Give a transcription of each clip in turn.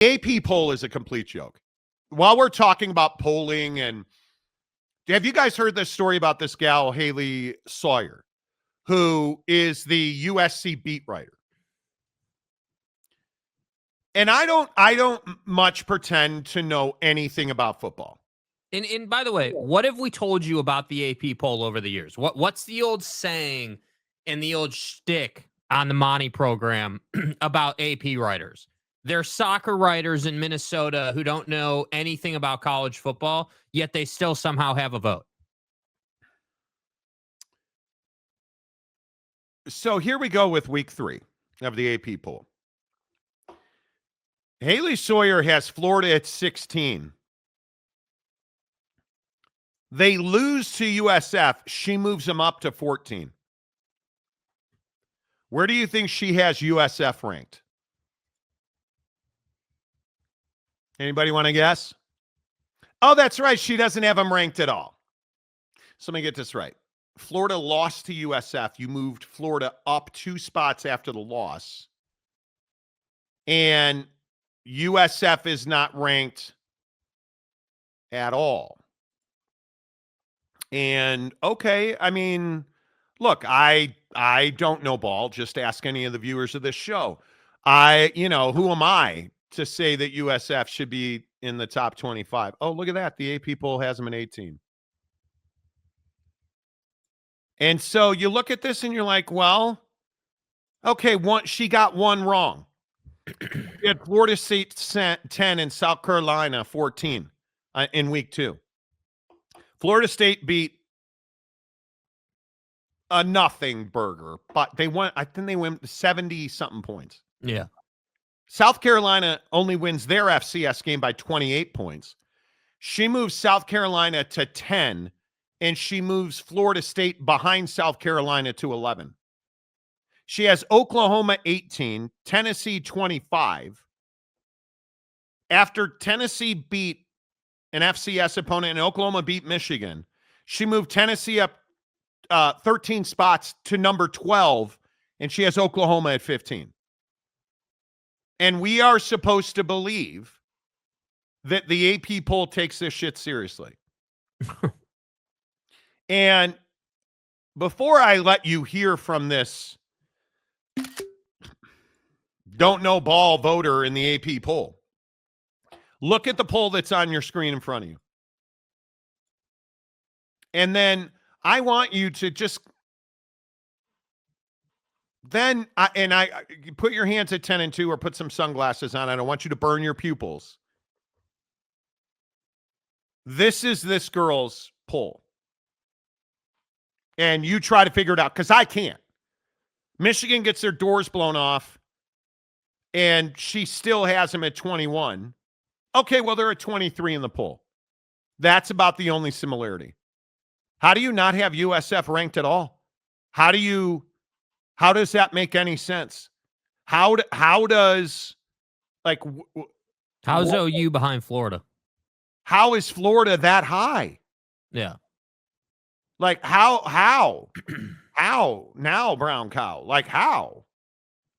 AP poll is a complete joke. While we're talking about polling, and have you guys heard this story about this gal, Haley Sawyer, who is the USC beat writer? And I don't much pretend to know anything about football. And by the way, what have we told you about the AP poll over the years? What's the old saying and the old shtick on the Monty program about AP writers? They're soccer writers in Minnesota who don't know anything about college football, yet they still somehow have a vote. So here we go with week 3 of the AP poll. Haley Sawyer has Florida at 16. They lose to USF. She moves them up to 14. Where do you think she has USF ranked? Anybody want to guess? Oh, that's right. She doesn't have them ranked at all. So let me get this right. Florida lost to USF. You moved Florida up 2 spots after the loss. And USF is not ranked at all. And okay, I mean, look, I don't know ball. Just ask any of the viewers of this show. Who am I to say that USF should be in the top 25? Oh, look at that. The AP poll has them in 18. And so you look at this and you're like, well, okay, she got one wrong. We had Florida State 10 and South Carolina 14 in week 2. Florida State beat a nothing burger, but I think they went 70-something points. Yeah. South Carolina only wins their FCS game by 28 points. She moves South Carolina to 10, and she moves Florida State behind South Carolina to 11. She has Oklahoma 18, Tennessee 25. After Tennessee beat an FCS opponent and Oklahoma beat Michigan, she moved Tennessee up 13 spots to number 12, and she has Oklahoma at 15. And we are supposed to believe that the AP poll takes this shit seriously. And before I let you hear from this don't know ball voter in the AP poll, look at the poll that's on your screen in front of you. And then I want you to just you put your hands at 10 and 2 or put some sunglasses on. I don't want you to burn your pupils. This is this girl's poll. And you try to figure it out, because I can't. Michigan gets their doors blown off, and she still has them at 21. Okay, well, they're at 23 in the poll. That's about the only similarity. How do you not have USF ranked at all? How does that make any sense? How's OU behind Florida? How is Florida that high? Yeah. Like how now, brown cow? Like how?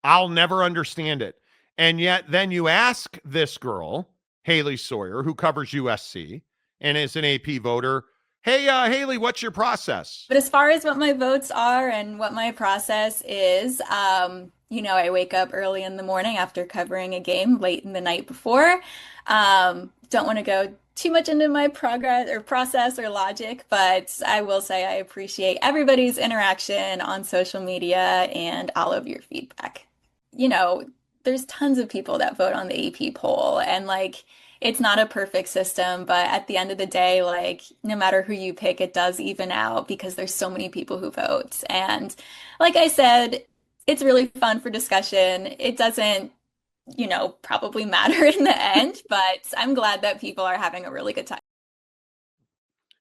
I'll never understand it. And yet then you ask this girl, Haley Sawyer, who covers USC and is an AP voter, hey, Haley, what's your process? But as far as what my votes are and what my process is, I wake up early in the morning after covering a game late in the night before. Don't want to go too much into my progress or process or logic, but I will say I appreciate everybody's interaction on social media and all of your feedback. There's tons of people that vote on the AP poll, and it's not a perfect system, but at the end of the day, no matter who you pick, it does even out because there's so many people who vote. And like I said, it's really fun for discussion. It doesn't, probably matter in the end, but I'm glad that people are having a really good time.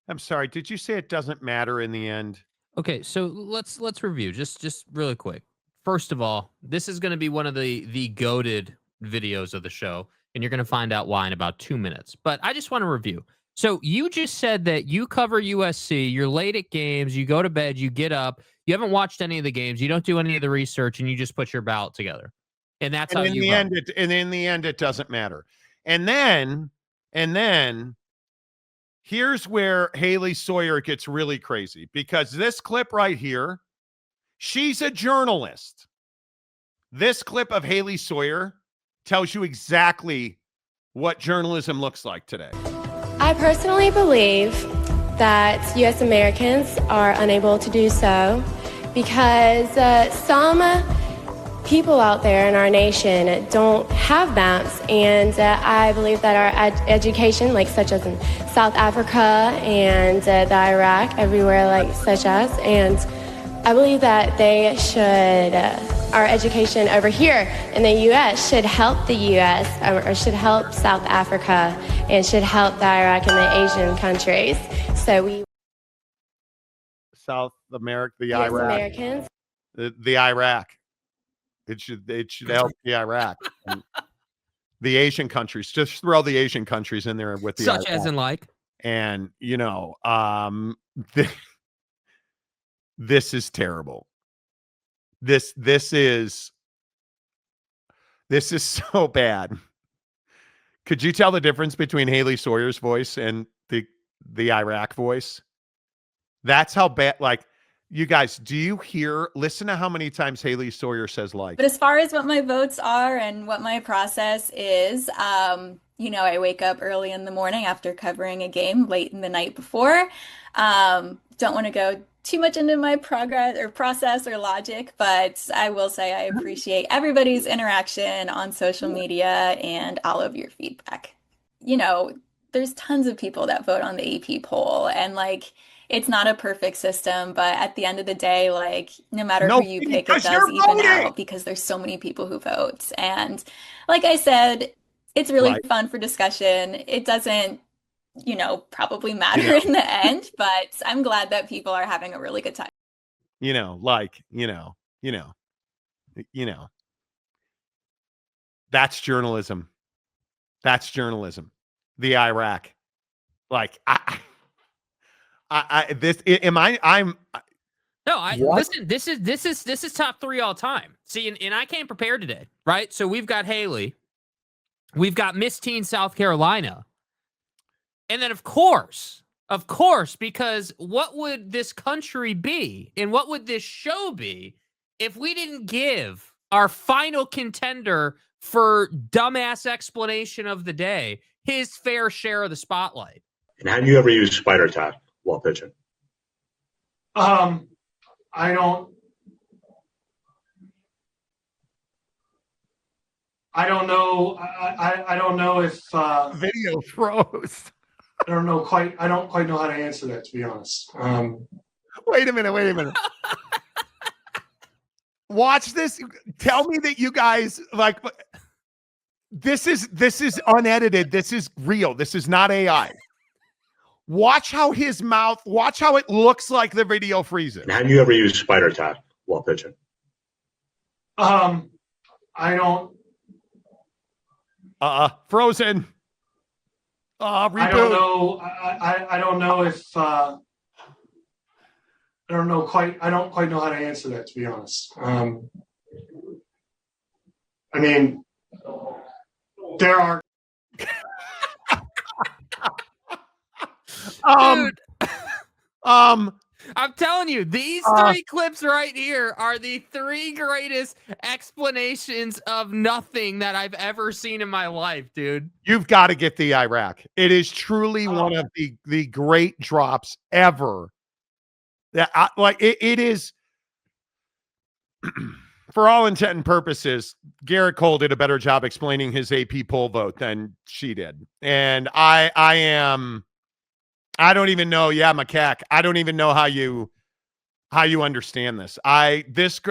I'm sorry, did you say it doesn't matter in the end? Okay, so let's review just really quick. First of all, this is going to be one of the goated videos of the show, and you're going to find out why in about 2 minutes. But I just want to review. So you just said that you cover USC, you're late at games, you go to bed, you get up, you haven't watched any of the games, you don't do any of the research, and you just put your ballot together. And that's And how in you the vote. in the end, it doesn't matter. And then here's where Haley Sawyer gets really crazy, because this clip right here, she's a journalist. This clip of Haley Sawyer tells you exactly what journalism looks like today. I personally believe that U.S. Americans are unable to do so because some people out there in our nation don't have maps, and I believe that our education, like such as in South Africa and the Iraq, everywhere like such as, and I believe that they should, our education over here in the U.S. should help the U.S. or should help South Africa and should help the Iraq and the Asian countries. So we, South America, the U.S. Iraq, Americans, the Iraq. It should help the Iraq. And the Asian countries. Just throw the Asian countries in there with the Such Iraq. as in like. And this is terrible. This is so bad. Could you tell the difference between Haley Sawyer's voice and the Iraq voice? That's how bad. Like, you guys, do you listen to how many times Haley Sawyer says like? But as far as what my votes are and what my process is, I wake up early in the morning after covering a game late in the night before. Don't want to go too much into my progress or process or logic, but I will say I appreciate everybody's interaction on social media and all of your feedback. There's tons of people that vote on the AP poll, and it's not a perfect system, but at the end of the day, no matter who you pick, it does even out because there's so many people who vote. And like I said, it's really fun for discussion. It doesn't, probably matter in the end, but I'm glad that people are having a really good time. That's journalism. That's journalism. The Iraq. Listen, this is top 3 all time. See, and I came prepared today, right? So we've got Haley, we've got Miss Teen South Carolina, and then of course, because what would this country be and what would this show be if we didn't give our final contender for dumbass explanation of the day his fair share of the spotlight? And have you ever used spider tack while pitching? I don't know. I don't know if video froze. I don't quite know how to answer that, to be honest. Wait a minute. Watch this. Tell me that you guys this is unedited. This is real. This is not AI. Watch how his mouth, watch how it looks like the video freezes. And have you ever used spider tack while pitching? I don't. Frozen. Reboot. I don't know. I don't know if. I don't quite know how to answer that, to be honest. There are. Dude. I'm telling you, these 3 clips right here are the 3 greatest explanations of nothing that I've ever seen in my life, dude. You've got to get the Iraq. It is truly one of the great drops ever. It is, for all intent and purposes, Garrett Cole did a better job explaining his AP poll vote than she did. And I don't even know. Yeah, macaque. I don't even know how you understand this.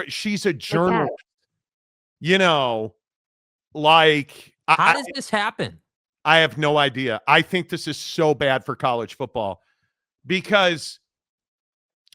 She's a journalist. How does this happen? I have no idea. I think this is so bad for college football because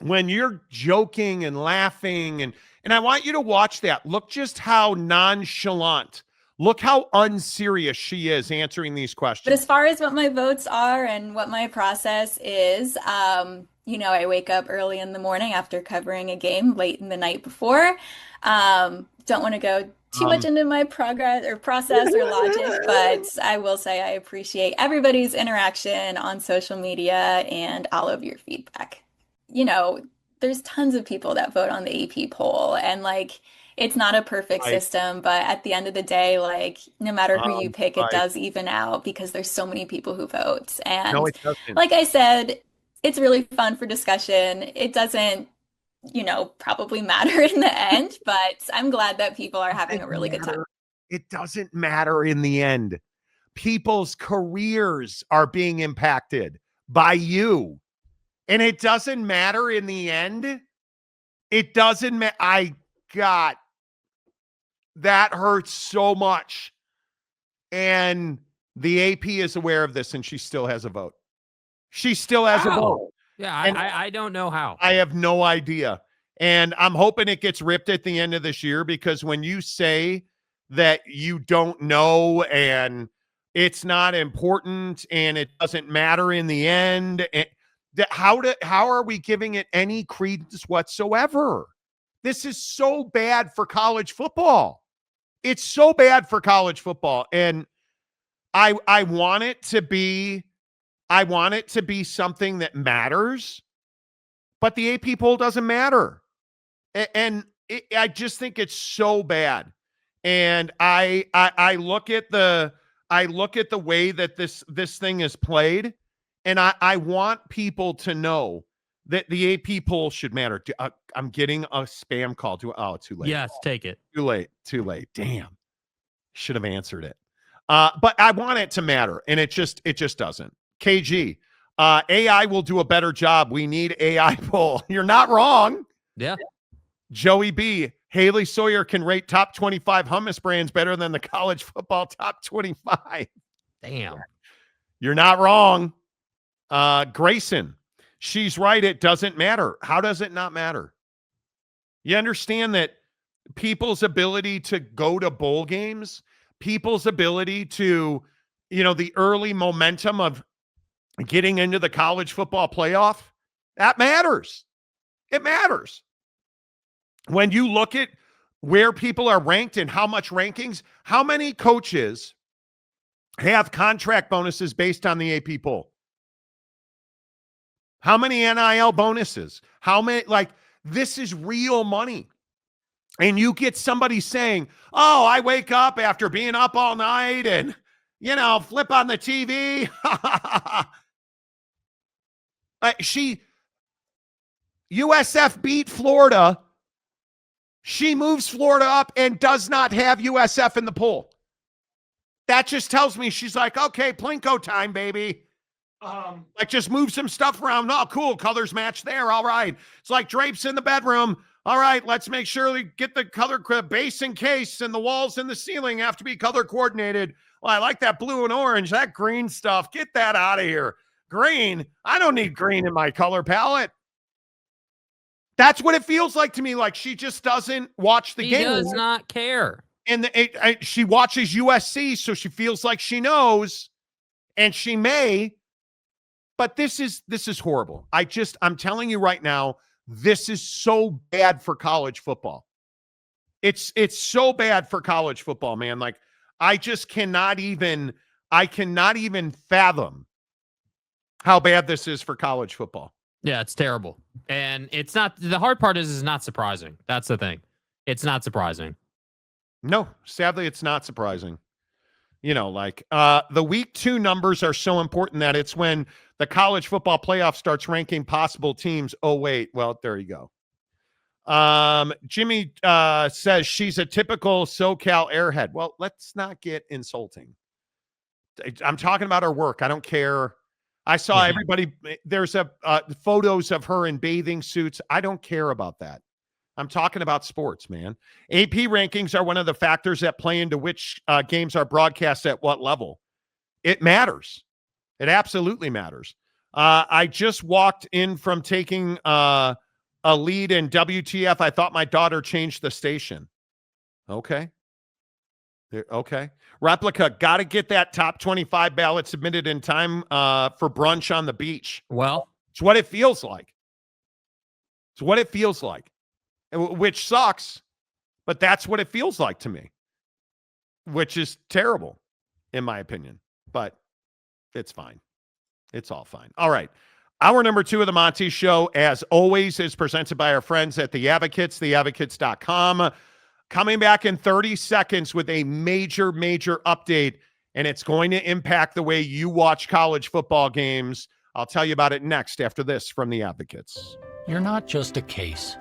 when you're joking and laughing and I want you to watch that. Look just how nonchalant. Look how unserious she is answering these questions. But as far as what my votes are and what my process is, I wake up early in the morning after covering a game late in the night before. Don't want to go too much into my progress or process or logic, but I will say I appreciate everybody's interaction on social media and all of your feedback. There's tons of people that vote on the AP poll, and it's not a perfect system, but at the end of the day, no matter who you pick, it does even out because there's so many people who vote. And no, it doesn't. like I said, it's really fun for discussion. It doesn't, probably matter in the end, but I'm glad that people are having a really good time. It doesn't matter in the end. People's careers are being impacted by you. And it doesn't matter in the end. It doesn't matter. God, that hurts so much. And the AP is aware of this, and she still has a vote. She still has a vote. Yeah, I don't know how. I have no idea. And I'm hoping it gets ripped at the end of this year, because when you say that you don't know and it's not important and it doesn't matter in the end, how are we giving it any credence whatsoever? This is so bad for college football. It's so bad for college football. And I want it to be something that matters, but the AP poll doesn't matter. And I just think it's so bad. And I look at the way that this thing is played, and I want people to know that the AP poll should matter. I'm getting a spam call. Too late. Yes, take it. Too late. Damn. Should have answered it. But I want it to matter, and it just doesn't. KG, AI will do a better job. We need AI poll. You're not wrong. Yeah. Joey B, Haley Sawyer can rate top 25 hummus brands better than the college football top 25. Damn. You're not wrong. Grayson, she's right. It doesn't matter. How does it not matter? You understand that people's ability to go to bowl games, people's ability to, the early momentum of getting into the college football playoff, that matters. It matters. When you look at where people are ranked and how much rankings, how many coaches have contract bonuses based on the AP poll? How many NIL bonuses? How many, this is real money. And you get somebody saying, oh, I wake up after being up all night and, flip on the TV. USF beat Florida. She moves Florida up and does not have USF in the poll. That just tells me she's like, okay, Plinko time, baby. Just move some stuff around. Oh, cool. Colors match there. All right. It's like drapes in the bedroom. All right. Let's make sure we get the color base and case, and the walls and the ceiling have to be color coordinated. Well, I like that blue and orange, that green stuff. Get that out of here. Green. I don't need green in my color palette. That's what it feels like to me. Like she just doesn't watch the game. She does not care. And she watches USC, so she feels like she knows, and she may. But this is horrible. I'm telling you right now, this is so bad for college football. It's so bad for college football, man. I cannot even fathom how bad this is for college football. Yeah, it's terrible. And it's not, the hard part is not surprising. That's the thing. It's not surprising. No, sadly, it's not surprising. The week 2 numbers are so important that it's when the college football playoff starts ranking possible teams. Oh, wait. Well, there you go. Jimmy says she's a typical SoCal airhead. Well, let's not get insulting. I'm talking about her work. I don't care. I saw everybody. There's photos of her in bathing suits. I don't care about that. I'm talking about sports, man. AP rankings are one of the factors that play into which games are broadcast at what level. It matters. It absolutely matters. I just walked in from taking a lead in WTF. I thought my daughter changed the station. Okay. Okay. Replica, got to get that top 25 ballot submitted in time for brunch on the beach. Well, It's what it feels like. It's what it feels like, which sucks, but that's what it feels like to me, which is terrible, in my opinion. But it's fine. It's all fine. All right. Hour number 2 of the Monty Show, as always, is presented by our friends at The Advocates, theadvocates.com. Coming back in 30 seconds with a major, major update, and it's going to impact the way you watch college football games. I'll tell you about it next after this from The Advocates. You're not just a case.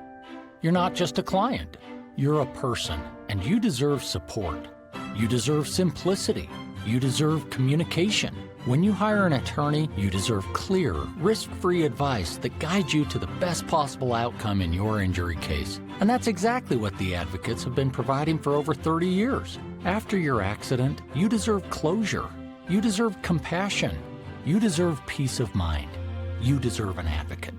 You're not just a client. You're a person, and you deserve support. You deserve simplicity. You deserve communication. When you hire an attorney, you deserve clear, risk-free advice that guides you to the best possible outcome in your injury case. And that's exactly what the Advocates have been providing for over 30 years. After your accident, you deserve closure. You deserve compassion. You deserve peace of mind. You deserve an advocate.